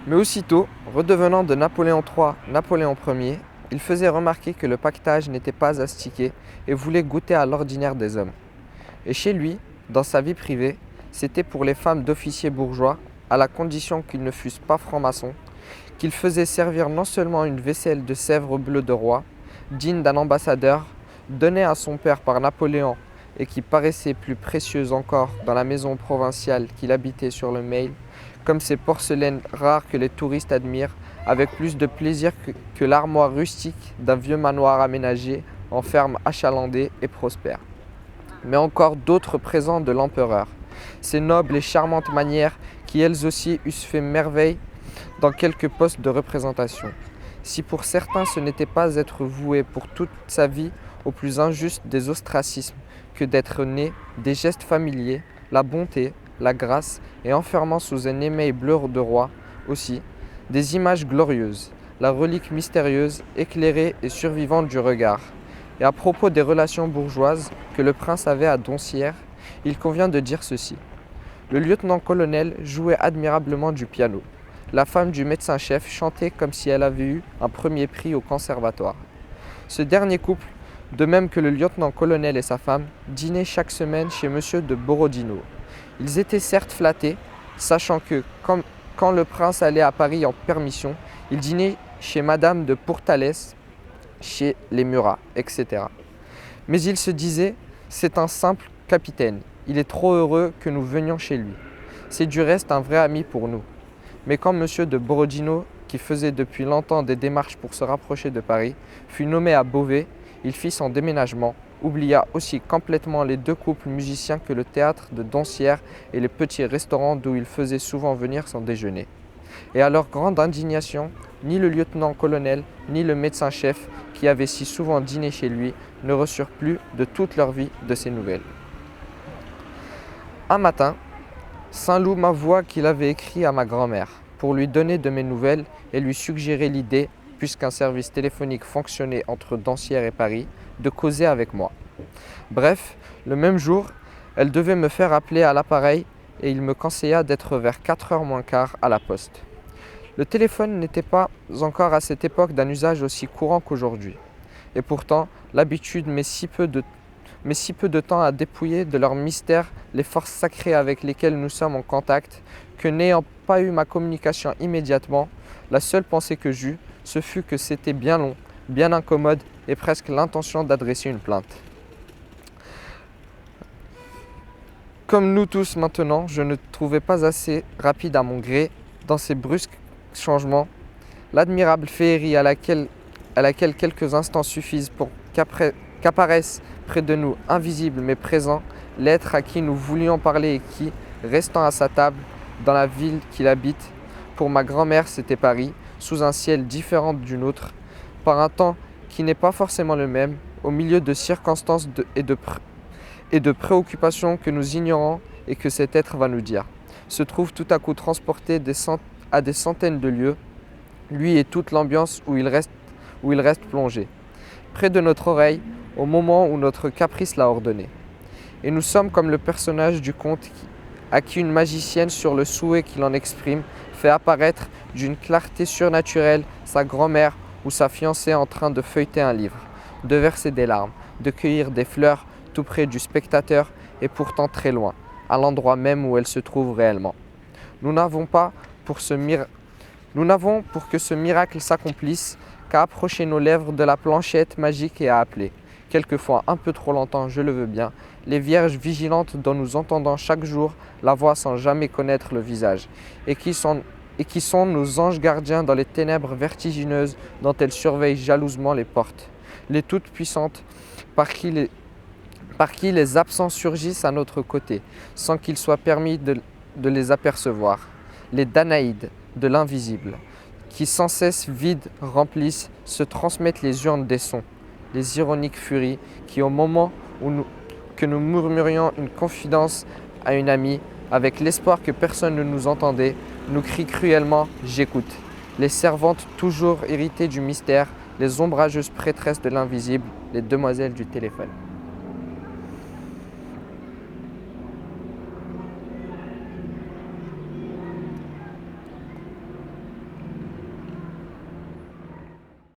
Mais aussitôt, redevenant de Napoléon III Napoléon Ier, il faisait remarquer que le pactage n'était pas astiqué et voulait goûter à l'ordinaire des hommes. Et chez lui, dans sa vie privée, c'était pour les femmes d'officiers bourgeois, à la condition qu'ils ne fussent pas francs-maçons, qu'il faisait servir non seulement une vaisselle de Sèvres bleu de roi, digne d'un ambassadeur, donnée à son père par Napoléon et qui paraissait plus précieuse encore dans la maison provinciale qu'il habitait sur le Mail, comme ces porcelaines rares que les touristes admirent, avec plus de plaisir que l'armoire rustique d'un vieux manoir aménagé en ferme achalandée et prospère. Mais encore d'autres présents de l'empereur, ces nobles et charmantes manières qui elles aussi eussent fait merveille dans quelques postes de représentation. Si pour certains ce n'était pas être voué pour toute sa vie au plus injuste des ostracismes que d'être né des gestes familiers, la bonté, la grâce et enfermant sous un émail bleu de roi aussi, des images glorieuses, la relique mystérieuse, éclairée et survivante du regard. Et à propos des relations bourgeoises que le prince avait à Doncières, il convient de dire ceci. Le lieutenant-colonel jouait admirablement du piano. La femme du médecin-chef chantait comme si elle avait eu un premier prix au conservatoire. Ce dernier couple, de même que le lieutenant-colonel et sa femme, dînaient chaque semaine chez M. de Borodino. Ils étaient certes flattés, sachant que, quand le prince allait à Paris en permission, il dînait chez Madame de Pourtalès, chez les Murat, etc. Mais il se disait, c'est un simple capitaine, il est trop heureux que nous venions chez lui. C'est du reste un vrai ami pour nous. Mais quand M. de Borodino, qui faisait depuis longtemps des démarches pour se rapprocher de Paris, fut nommé à Beauvais, il fit son déménagement, oublia aussi complètement les deux couples musiciens que le théâtre de Doncières et les petits restaurants d'où il faisait souvent venir son déjeuner. Et à leur grande indignation, ni le lieutenant-colonel, ni le médecin-chef, qui avaient si souvent dîné chez lui, ne reçurent plus de toute leur vie de ses nouvelles. Un matin, Saint-Loup m'avoua qu'il avait écrit à ma grand-mère pour lui donner de mes nouvelles et lui suggérer l'idée, puisqu'un service téléphonique fonctionnait entre Doncières et Paris, de causer avec moi. Bref, le même jour, elle devait me faire appeler à l'appareil et il me conseilla d'être vers 4h moins quart à la poste. Le téléphone n'était pas encore à cette époque d'un usage aussi courant qu'aujourd'hui. Et pourtant, l'habitude met si peu de temps à dépouiller de leur mystère les forces sacrées avec lesquelles nous sommes en contact, que n'ayant pas eu ma communication immédiatement, la seule pensée que j'eus, ce fut que c'était bien long, bien incommode et presque l'intention d'adresser une plainte. Comme nous tous maintenant, je ne trouvais pas assez rapide à mon gré, dans ces brusques changements, l'admirable féerie à laquelle quelques instants suffisent pour qu'apparaisse près de nous, invisible mais présent, l'être à qui nous voulions parler et qui, restant à sa table, dans la ville qu'il habite, pour ma grand-mère c'était Paris, sous un ciel différent du nôtre, par un temps qui n'est pas forcément le même, au milieu de circonstances et de préoccupations que nous ignorons et que cet être va nous dire, se trouve tout à coup transporté à des centaines de lieues, lui et toute l'ambiance où il reste plongé, près de notre oreille, au moment où notre caprice l'a ordonné. Et nous sommes comme le personnage du conte à qui une magicienne, sur le souhait qu'il en exprime, fait apparaître d'une clarté surnaturelle sa grand-mère ou sa fiancée en train de feuilleter un livre, de verser des larmes, de cueillir des fleurs tout près du spectateur et pourtant très loin, à l'endroit même où elle se trouve réellement. Nous n'avons pour que ce miracle s'accomplisse qu'à approcher nos lèvres de la planchette magique et à appeler, quelquefois un peu trop longtemps, je le veux bien, les vierges vigilantes dont nous entendons chaque jour la voix sans jamais connaître le visage, et qui sont nos anges gardiens dans les ténèbres vertigineuses dont elles surveillent jalousement les portes, les toutes puissantes par qui les absents surgissent à notre côté, sans qu'il soit permis de les apercevoir, les Danaïdes de l'invisible, qui sans cesse vides, remplissent, se transmettent les urnes des sons, les ironiques furies qui, au moment que nous murmurions une confidence à une amie, avec l'espoir que personne ne nous entendait, nous crient cruellement « J'écoute ». Les servantes toujours irritées du mystère, les ombrageuses prêtresses de l'invisible, les demoiselles du téléphone.